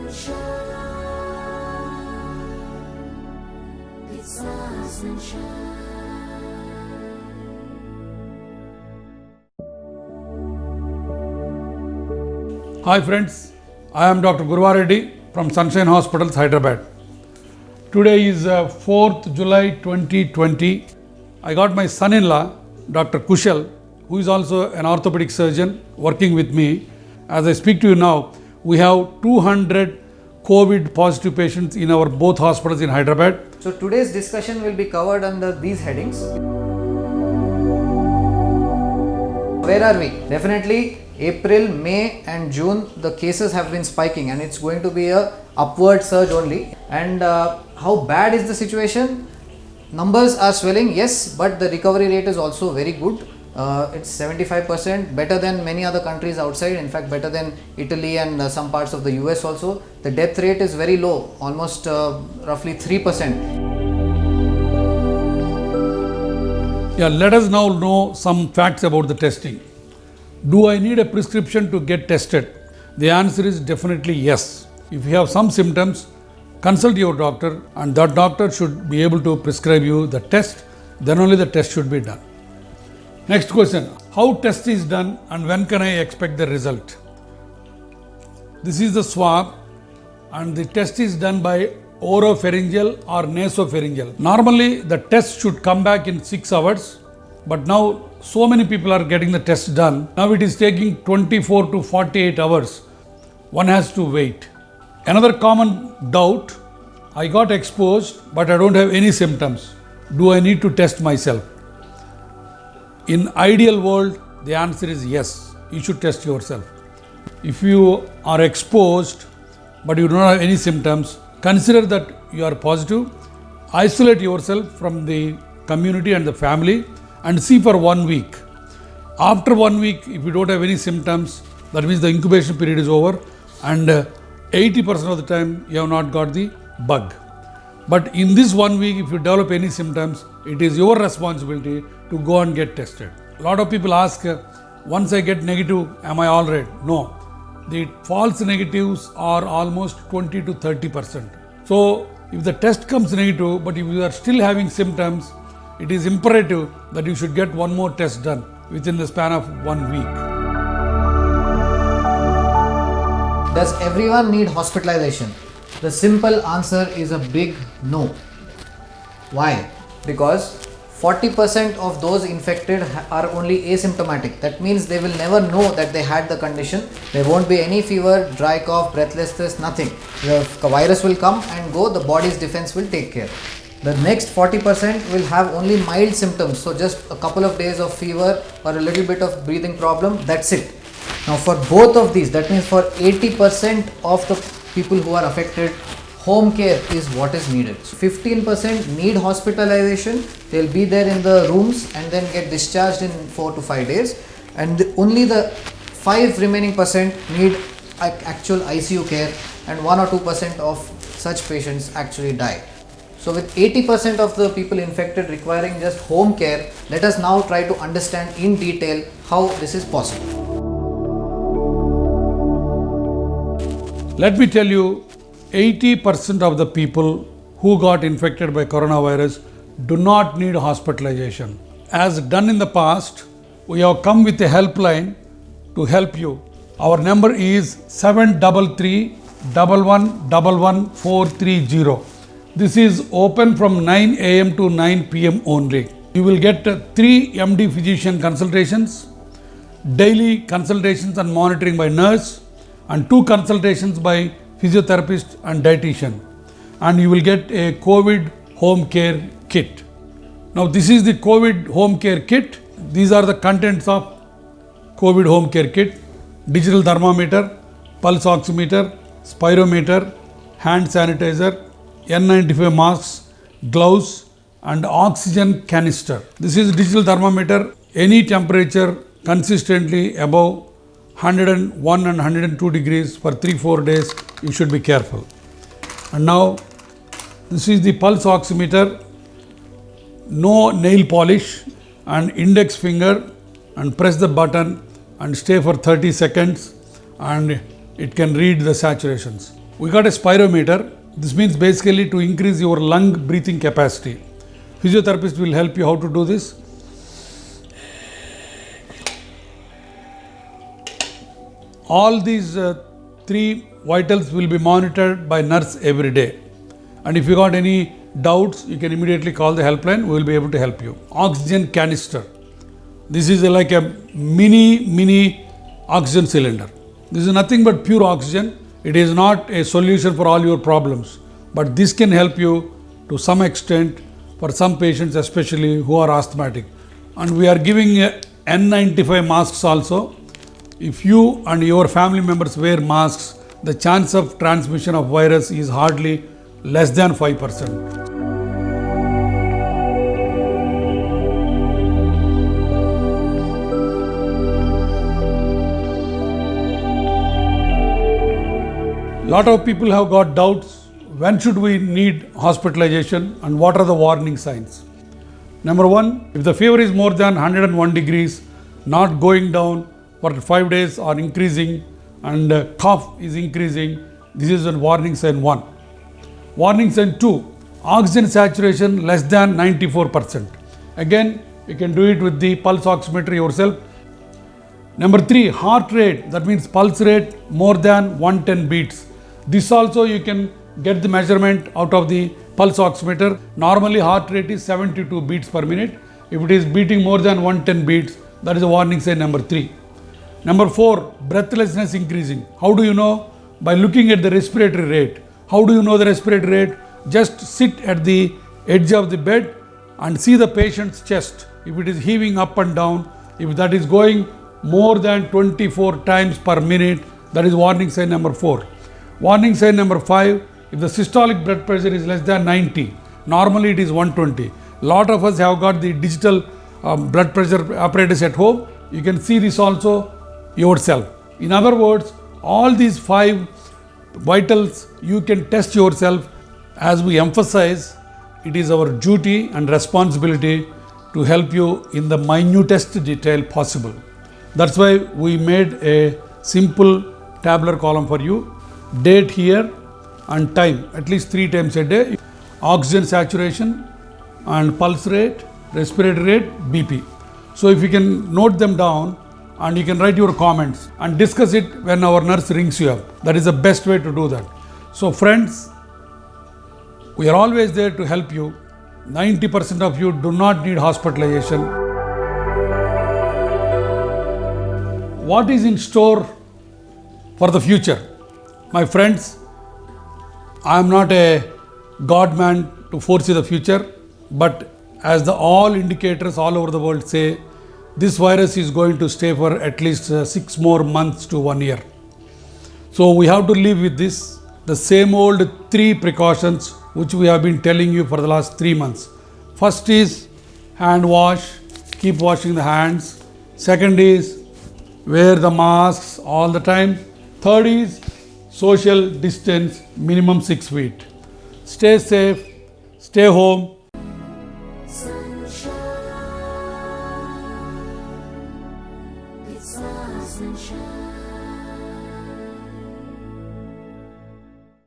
It's our sunshine. Hi friends, I am Dr. Gurva Reddy from Sunshine Hospitals, Hyderabad. Today is 4th July 2020. I got my son-in-law, Dr. Kushal, who is also an orthopedic surgeon working with me. As I speak to you now, we have 200 COVID positive patients in our both hospitals in Hyderabad. So today's discussion will be covered under these headings. Where are we? Definitely April, May and June the cases have been spiking and it's going to be a upward surge only. And how bad is the situation? Numbers are swelling, yes, but the recovery rate is also very good. It's 75%, better than many other countries outside, in fact better than Italy and some parts of the US also. The death rate is very low, almost roughly 3%. Yeah, let us now know some facts about the testing. Do I need a prescription to get tested? The answer is definitely yes. If you have some symptoms, consult your doctor and that doctor should be able to prescribe you the test, then only the test should be done. Next question, how test is done and when can I expect the result? This is the swab and the test is done by oropharyngeal or nasopharyngeal. Normally the test should come back in 6 hours, but now so many people are getting the test done. Now it is taking 24 to 48 hours. One has to wait. Another common doubt, I got exposed but I don't have any symptoms. Do I need to test myself? In ideal world, the answer is yes, you should test yourself. If you are exposed but you don't have any symptoms, consider that you are positive, isolate yourself from the community and the family and see for 1 week. After 1 week, if you don't have any symptoms, that means the incubation period is over and 80% of the time you have not got the bug. But in this 1 week, if you develop any symptoms, it is your responsibility to go and get tested. A lot of people ask, once I get negative, am I all right? No. The false negatives are almost 20 to 30%. So, if the test comes negative, but if you are still having symptoms, it is imperative that you should get one more test done within the span of 1 week. Does everyone need hospitalization? The simple answer is a big no. Why? Because 40% of those infected are only asymptomatic. That means they will never know that they had the condition. There won't be any fever, dry cough, breathlessness, nothing. The virus will come and go, the body's defense will take care. The next 40% will have only mild symptoms, so just a couple of days of fever or a little bit of breathing problem, that's it. Now for both of these, that means for 80% of the people who are affected, home care is what is needed. So 15% need hospitalization, they'll be there in the rooms and then get discharged in 4 to 5 days, and only the 5 remaining percent need actual ICU care, and 1 or 2% of such patients actually die. So with 80% of the people infected requiring just home care, let us now try to understand in detail how this is possible. Let me tell you, 80% of the people who got infected by coronavirus do not need hospitalization. As done in the past, we have come with a helpline to help you. Our number is 733 1111 430. This is open from 9 a.m. to 9 p.m. only. You will get 3 MD physician consultations, daily consultations and monitoring by nurse, and 2 consultations by physiotherapist and dietitian. And you will get a COVID home care kit. Now this is the COVID home care kit. These are the contents of COVID home care kit: digital thermometer, pulse oximeter, spirometer, hand sanitizer, N95 masks, gloves and oxygen canister. This is digital thermometer. Any temperature consistently above 101 and 102 degrees for 3-4 days, you should be careful. And now this is the pulse oximeter. No nail polish, and index finger, and press the button and stay for 30 seconds and it can read the saturations. We got a spirometer. This means basically to increase your lung breathing capacity. Physiotherapist will help you how to do this. All these three vitals will be monitored by nurse every day. And if you got any doubts, you can immediately call the helpline. We will be able to help you. Oxygen canister. This is like a mini oxygen cylinder. This is nothing but pure oxygen. It is not a solution for all your problems, but this can help you to some extent for some patients, especially who are asthmatic. And we are giving N95 masks also. If you and your family members wear masks, the chance of transmission of virus is hardly less than 5%. Lot of people have got doubts, when should we need hospitalization and what are the warning signs? Number one, if the fever is more than 101 degrees, not going down for 5 days or increasing, and cough is increasing, this is a warning sign 1. Warning sign 2, oxygen saturation less than 94%. Again, you can do it with the pulse oximeter yourself. Number 3, heart rate, that means pulse rate more than 110 beats. This also you can get the measurement out of the pulse oximeter. Normally heart rate is 72 beats per minute. If it is beating more than 110 beats, that is a warning sign number 3. Number 4, breathlessness increasing. How do you know? By looking at the respiratory rate. How do you know the respiratory rate? Just sit at the edge of the bed and see the patient's chest. If it is heaving up and down, if that is going more than 24 times per minute, that is warning sign number 4. Warning sign number 5, if the systolic blood pressure is less than 90, normally it is 120. Lot of us have got the digital blood pressure apparatus at home. You can see this also yourself. In other words, all these 5 vitals you can test yourself. As we emphasize, it is our duty and responsibility to help you in the minutest detail possible. That's why we made a simple tabular column for you. Date here and time, at least 3 times a day. Oxygen saturation and pulse rate, respiratory rate, BP. So if you can note them down and you can write your comments and discuss it when our nurse rings you up. That is the best way to do that. So friends, we are always there to help you. 90% of you do not need hospitalization. What is in store for the future? My friends, I am not a God man to foresee the future, but as all indicators all over the world say, this virus is going to stay for at least 6 more months to 1 year. So we have to live with this. The same old 3 precautions which we have been telling you for the last 3 months. First is hand wash, keep washing the hands. Second is wear the masks all the time. Third is social distance minimum 6 feet. Stay safe, stay home,